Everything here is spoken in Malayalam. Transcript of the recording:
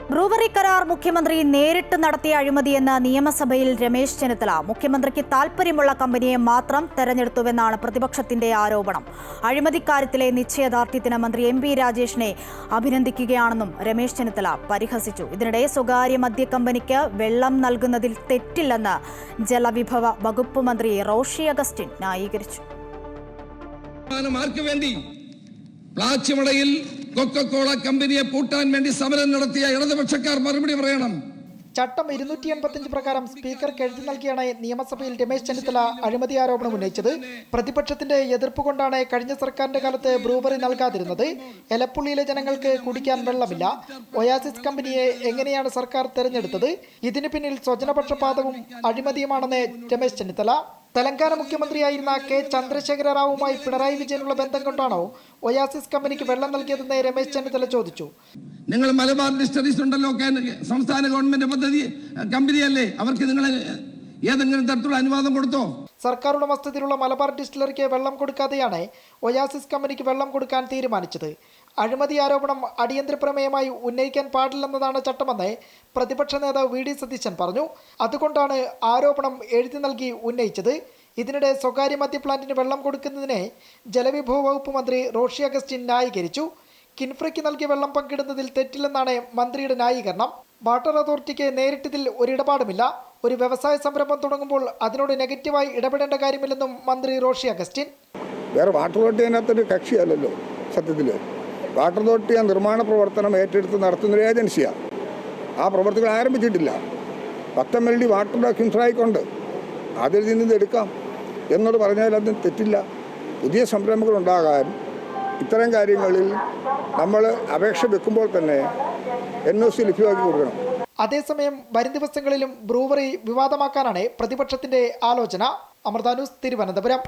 ബ്രൂവറി കരാർ മുഖ്യമന്ത്രി നേരിട്ട് നടത്തിയ അഴിമതിയെന്ന് നിയമസഭയിൽ രമേശ് ചെന്നിത്തല. മുഖ്യമന്ത്രിക്ക് താൽപര്യമുള്ള കമ്പനിയെ മാത്രം തെരഞ്ഞെടുത്തുവെന്നാണ് പ്രതിപക്ഷത്തിന്റെ ആരോപണം. അഴിമതിക്കാര്യത്തിലെ നിശ്ചയദാർഢ്യത്തിന് മന്ത്രി എം.പി. രാജേഷിനെ അഭിനന്ദിക്കുകയാണെന്നും രമേശ് ചെന്നിത്തല പരിഹസിച്ചു. ഇതിനിടെ സ്വകാര്യ മദ്യ കമ്പനിക്ക് വെള്ളം നൽകുന്നതിൽ തെറ്റില്ലെന്ന് ജലവിഭവ വകുപ്പ് മന്ത്രി റോഷി അഗസ്റ്റിൻ ന്യായീകരിച്ചു. പ്ലാച്ചിമടയിൽ കൊക്കക്കോള കമ്പനിയെ പൂട്ടാൻ വേണ്ടി സമരം നടത്തിയ ഇടതുപക്ഷക്കാർ മറുപടി പറയണം. ചട്ടം 285 പ്രകാരം സ്പീക്കർക്ക് എഴുതി നൽകിയാണ് നിയമസഭയിൽ രമേശ് ചെന്നിത്തല അഴിമതി ആരോപണം ഉന്നയിച്ചത്. പ്രതിപക്ഷത്തിന്റെ എതിർപ്പ് കൊണ്ടാണ് കഴിഞ്ഞ സർക്കാരിന്റെ കാലത്ത് ബ്രൂവറി നൽകാതിരുന്നത്. എലപ്പുള്ളിയിലെ ജനങ്ങൾക്ക് കുടിക്കാൻ വെള്ളമില്ല. ഒയാസിസ് കമ്പനിയെ എങ്ങനെയാണ് സർക്കാർ തെരഞ്ഞെടുത്തത്? ഇതിന് പിന്നിൽ സ്വജനപക്ഷപാതവും അഴിമതിയുമാണെന്ന് രമേശ് ചെന്നിത്തല. തെലങ്കാന മുഖ്യമന്ത്രിയായിരുന്ന കെ ചന്ദ്രശേഖര റാവുമായി പിണറായി വിജയനുള്ള ബന്ധം കൊണ്ടാണോ ഒയാസിസ് കമ്പനിക്ക് വെള്ളം നൽകിയതെന്ന് രമേശ് ചെന്നിത്തല ചോദിച്ചു. നിങ്ങൾ മലബാർ ഡിസ്റ്ററീസ് ഉണ്ടല്ലോ, സംസ്ഥാന ഗവൺമെന്റ് പദ്ധതി കമ്പനിയല്ലേ, അവർക്ക് നിങ്ങൾ ഏതെങ്കിലും തരത്തിലുള്ള അനുവാദം കൊടുത്തോ? സർക്കാർ ഉടമസ്ഥതയിലുള്ള മലബാർ ഡിസ്റ്റിലറിക്ക് വെള്ളം കൊടുക്കാതെയാണ് ഒയാസിസ് കമ്പനിക്ക് വെള്ളം കൊടുക്കാൻ തീരുമാനിച്ചത്. അഴിമതി ആരോപണം അടിയന്തര പ്രമേയമായി ഉന്നയിക്കാൻ പാടില്ലെന്നതാണ് ചട്ടമെന്ന് പ്രതിപക്ഷ നേതാവ് വി.ഡി. സതീശൻ പറഞ്ഞു. അതുകൊണ്ടാണ് ആരോപണം എഴുതി നൽകി ഉന്നയിച്ചത്. ഇതിനിടെ സ്വകാര്യ മദ്യ പ്ലാന്റിന് വെള്ളം കൊടുക്കുന്നതിനെ ജലവിഭവ വകുപ്പ് മന്ത്രി റോഷി അഗസ്റ്റിൻ ന്യായീകരിച്ചു. കിൻഫ്രയ്ക്ക് നൽകിയ വെള്ളം പങ്കിടുന്നതിൽ തെറ്റില്ലെന്നാണ് മന്ത്രിയുടെ ന്യായീകരണം. വാട്ടർ അതോറിറ്റിക്ക് നേരിട്ടതിൽ ഒരിടപാടുമില്ല. ഒരു വ്യവസായ സംരംഭം തുടങ്ങുമ്പോൾ അതിനോട് നെഗറ്റീവായി ഇടപെടേണ്ട കാര്യമില്ലെന്നും മന്ത്രി റോഷി അഗസ്റ്റിൻ. വേറെ വാട്ടർ അതോറിറ്റി അതിനകത്തൊരു കക്ഷിയല്ലല്ലോ. സത്യത്തിൽ വാട്ടർ അതോറിറ്റി നിർമ്മാണ പ്രവർത്തനം ഏറ്റെടുത്ത് നടത്തുന്നൊരു ഏജൻസിയാണ്. ആ പ്രവർത്തികൾ ആരംഭിച്ചിട്ടില്ല. 10 MLD വാട്ടർ കിൻഫ്രായിക്കൊണ്ട് അതിൽ നിന്ന് എടുക്കാം എന്നോട് പറഞ്ഞാൽ അതിന് തെറ്റില്ല. പുതിയ സംരംഭങ്ങൾ ഉണ്ടാകാൻ ഇത്തരം കാര്യങ്ങളിൽ നമ്മൾ അപേക്ഷ വെക്കുമ്പോൾ തന്നെ NOC ലഭ്യമാക്കി കൊടുക്കണം. അതേസമയം വരും ദിവസങ്ങളിലും ബ്രൂവറി വിവാദമാക്കാനാണ് പ്രതിപക്ഷത്തിന്റെ ആലോചന. അമൃത ന്യൂസ്, തിരുവനന്തപുരം.